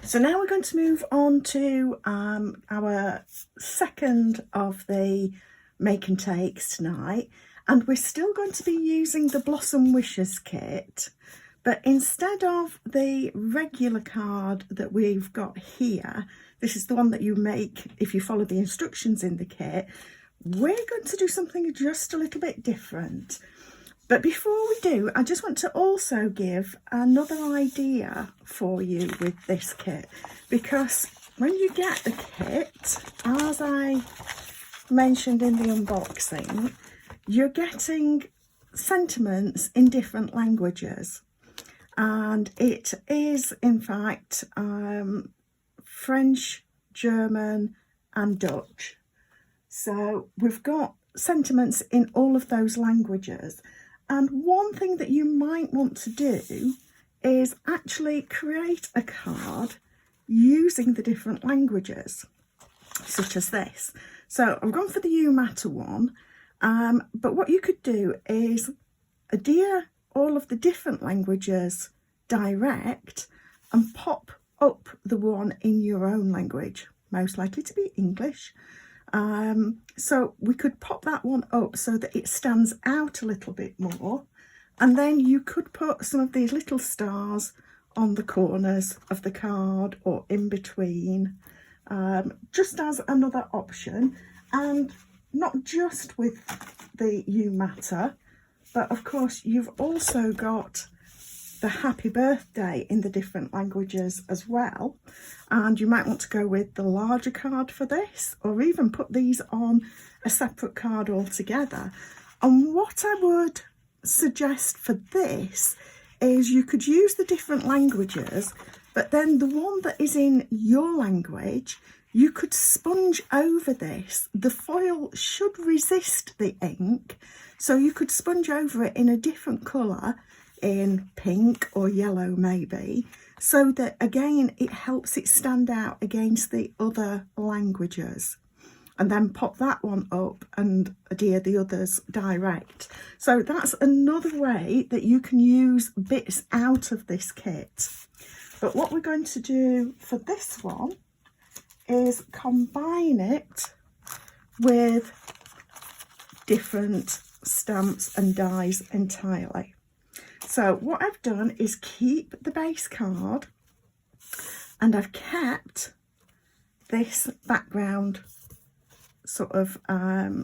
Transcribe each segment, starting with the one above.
So now we're going to move on to our second of the make and takes tonight, and we're still going to be using the Blossom Wishes kit, but instead of the regular card that we've got here, this is the one that you make if you follow the instructions in the kit, we're going to do something just a little bit different. But before we do, I just want to also give another idea for you with this kit, because when you get the kit, as I mentioned in the unboxing, you're getting sentiments in different languages, and it is in fact French, German and Dutch. So we've got sentiments in all of those languages. And one thing that you might want to do is actually create a card using the different languages, such as this. So I've gone for the You Matter one, but what you could do is adhere all of the different languages direct and pop up the one in your own language, most likely to be English. So we could pop that one up so that it stands out a little bit more, and then you could put some of these little stars on the corners of the card or in between, just as another option. And not just with the You Matter, but of course you've also got the happy birthday in the different languages as well, and you might want to go with the larger card for this, or even put these on a separate card altogether. And what I would suggest for this is you could use the different languages, but then the one that is in your language, you could sponge over this. The foil should resist the ink, so you could sponge over it in a different colour, in pink or yellow maybe, so that again it helps it stand out against the other languages, and then pop that one up and adhere the others direct. So that's another way that you can use bits out of this kit. But what we're going to do for this one is combine it with different stamps and dies entirely. So what I've done is keep the base card, and I've kept this background sort of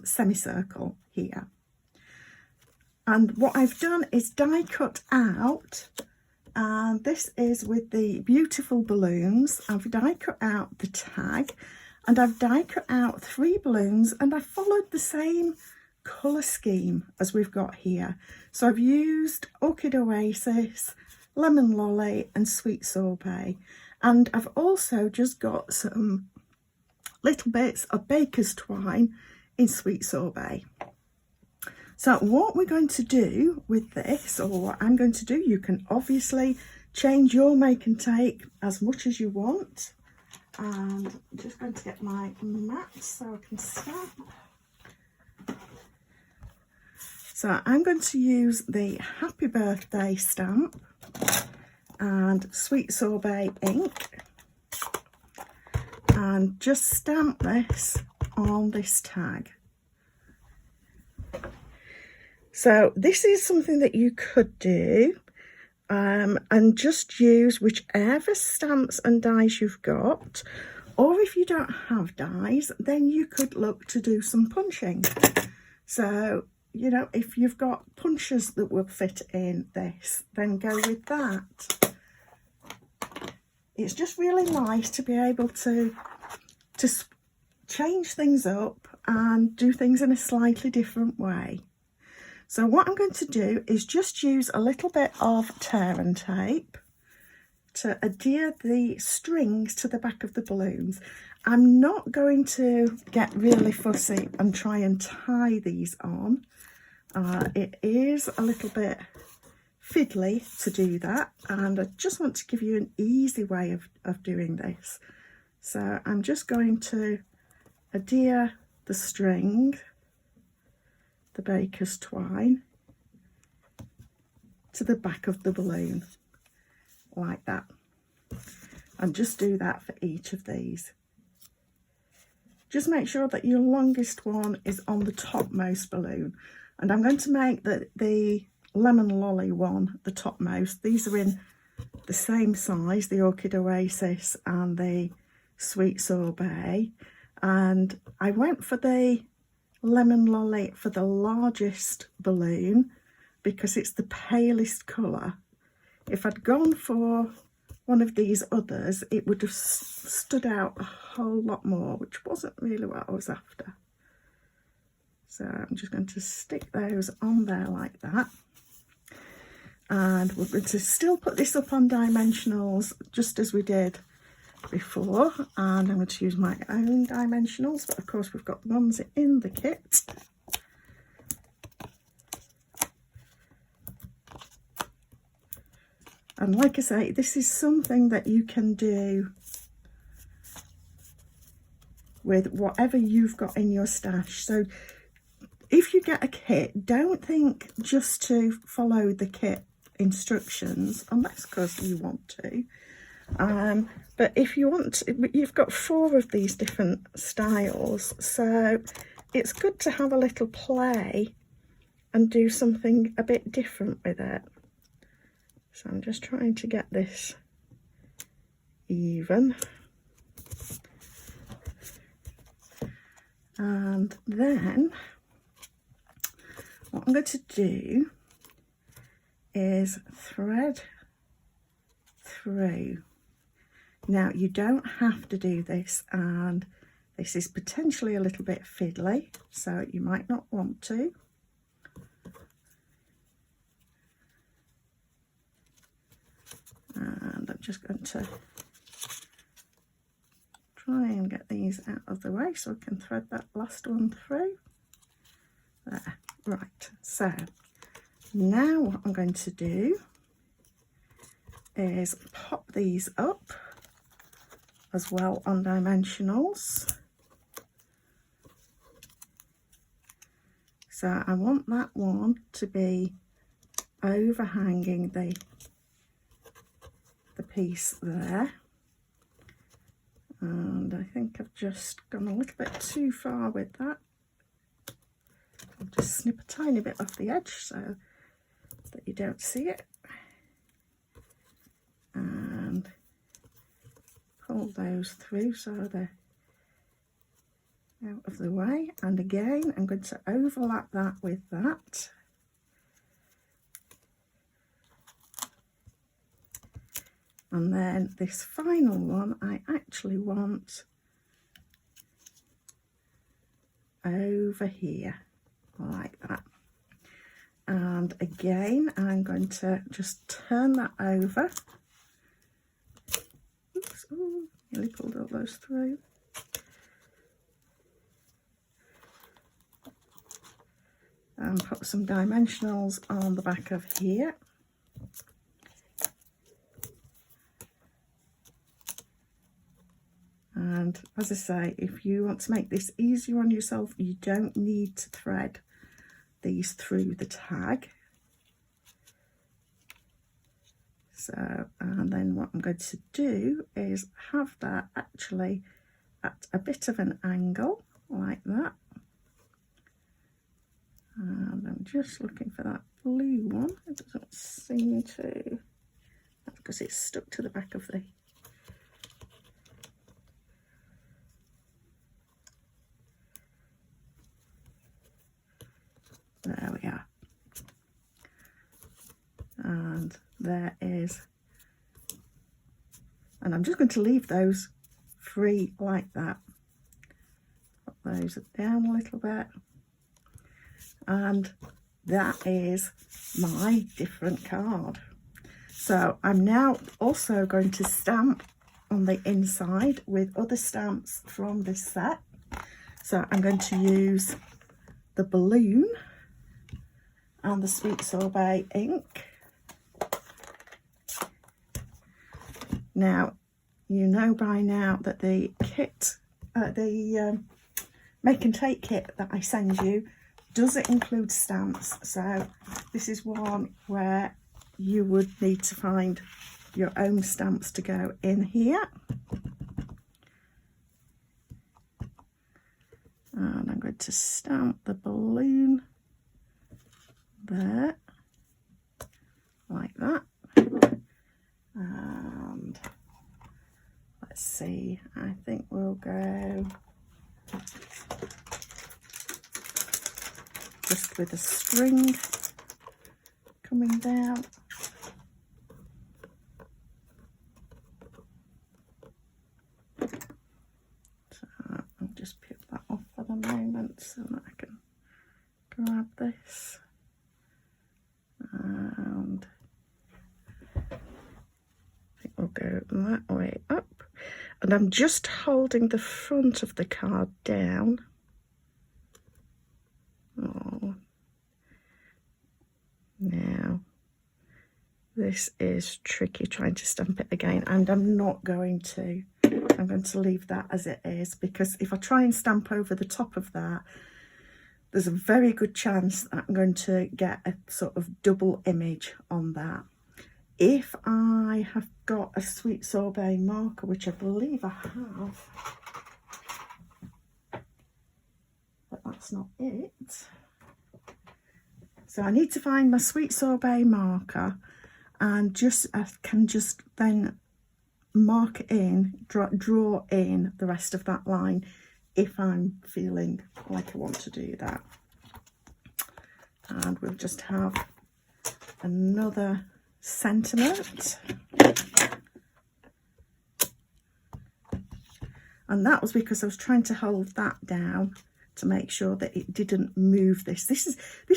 semicircle here. And what I've done is die cut out, and this is with the beautiful balloons. I've die cut out the tag, and I've die cut out 3 balloons, and I followed the same colour scheme as we've got here. So I've used Orchid Oasis, Lemon Lolly and Sweet Sorbet, and I've also just got some little bits of baker's twine in Sweet Sorbet. So what we're going to do with this, or what I'm going to do, you can obviously change your make and take as much as you want, and I'm just going to get my mat so I can stamp. So I'm going to use the Happy Birthday stamp and Sweet Sorbet ink, and just stamp this on this tag. So this is something that you could do, and just use whichever stamps and dies you've got, or if you don't have dies, then you could look to do some punching. So, you know, if you've got punches that will fit in this, then go with that. It's just really nice to be able to change things up and do things in a slightly different way. So what I'm going to do is just use a little bit of tear and tape to adhere the strings to the back of the balloons. I'm not going to get really fussy and try and tie these on. It is a little bit fiddly to do that, and I just want to give you an easy way of doing this. So I'm just going to adhere the string, the baker's twine, to the back of the balloon like that. and just do that for each of these. Just make sure that your longest one is on the topmost balloon. And I'm going to make the lemon lolly one the topmost. These are in the same size, the Orchid Oasis and the Sweet Sorbet. And I went for the lemon lolly for the largest balloon because it's the palest colour. If I'd gone for one of these others, it would have stood out a whole lot more, which wasn't really what I was after. So I'm just going to stick those on there like that. And we're going to still put this up on dimensionals just as we did before. And I'm going to use my own dimensionals, but of course we've got the ones in the kit. And like I say, this is something that you can do with whatever you've got in your stash. So if you get a kit, don't think just to follow the kit instructions, unless of course you want to. But if you want to, you've got 4 of these different styles, so it's good to have a little play and do something a bit different with it. So I'm just trying to get this even. And then what I'm going to do is thread through. Now you don't have to do this, and this is potentially a little bit fiddly, so you might not want to. And I'm just going to try and get these out of the way so I can thread that last one through. There, right. So now what I'm going to do is pop these up as well on dimensionals. So I want that one to be overhanging the piece there, and I think I've just gone a little bit too far with that. I'll just snip a tiny bit off the edge so that you don't see it, and pull those through so they're out of the way. And again, I'm going to overlap that with that. And then this final one, I actually want over here, like that. And again, I'm going to just turn that over. Oops, oh, nearly pulled all those through. And put some dimensionals on the back of here. And as I say, if you want to make this easier on yourself, you don't need to thread these through the tag. So, and then what I'm going to do is have that actually at a bit of an angle, like that. And I'm just looking for that blue one. It doesn't seem to, that's because it's stuck to the back of the there we are. And there is, and I'm just going to leave those free like that. Put those down a little bit. And that is my different card. So I'm now also going to stamp on the inside with other stamps from this set. So I'm going to use the balloon and the Sweet Sorbet ink. Now, you know by now that the kit, the make and take kit that I send you, does it include stamps? So this is one where you would need to find your own stamps to go in here. And I'm going to stamp the balloon there, like that. And let's see, I think we'll go just with a string coming down. So I'll just peel that off for the moment so that I can grab this. And I think we'll go that way up. And I'm just holding the front of the card down. Oh. Now, this is tricky trying to stamp it again, and I'm not going to. I'm going to leave that as it is, because if I try and stamp over the top of that, there's a very good chance that I'm going to get a sort of double image on that. If I have got a Sweet Sorbet marker, which I believe I have, but that's not it. So I need to find my Sweet Sorbet marker, and I can just then mark in, draw in the rest of that line if I'm feeling like I want to do that. And we'll just have another sentiment. And that was because I was trying to hold that down to make sure that it didn't move this. This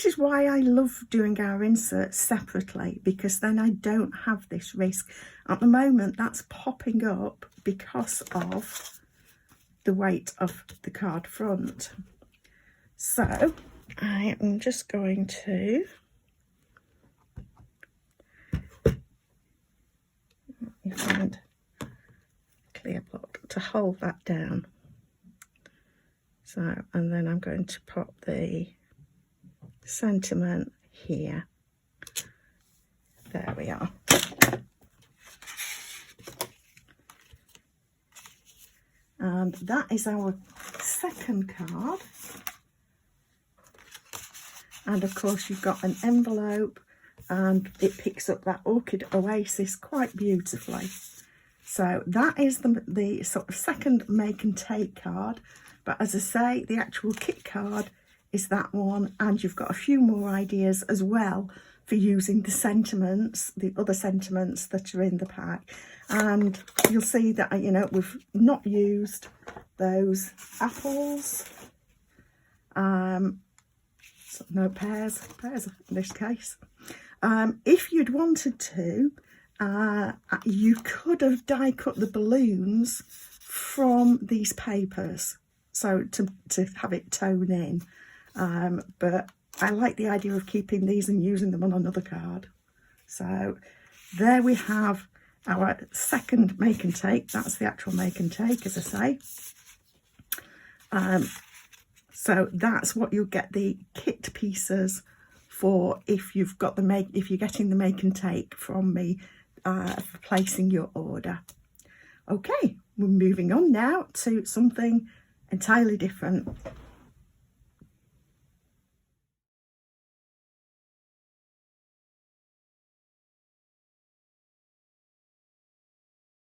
is why I love doing our inserts separately, because then I don't have this risk. At the moment, that's popping up because of the weight of the card front. So I am just going to find a clear block to hold that down. So, and then I'm going to pop the sentiment here. There we are. And that is our second card. And of course you've got an envelope, and it picks up that Orchid Oasis quite beautifully. So that is the sort of second make and take card. But as I say, the actual kit card is that one, and you've got a few more ideas as well for using the sentiments, the other sentiments that are in the pack. And you'll see that, you know, we've not used those apples. So no pears in this case. If you'd wanted to, you could have die cut the balloons from these papers, so to have it tone in. But I like the idea of keeping these and using them on another card. So there we have our second make and take. That's the actual make and take, as I say. So that's what you'll get the kit pieces for if you've got if you're getting the make and take from me for placing your order. Okay, we're moving on now to something entirely different.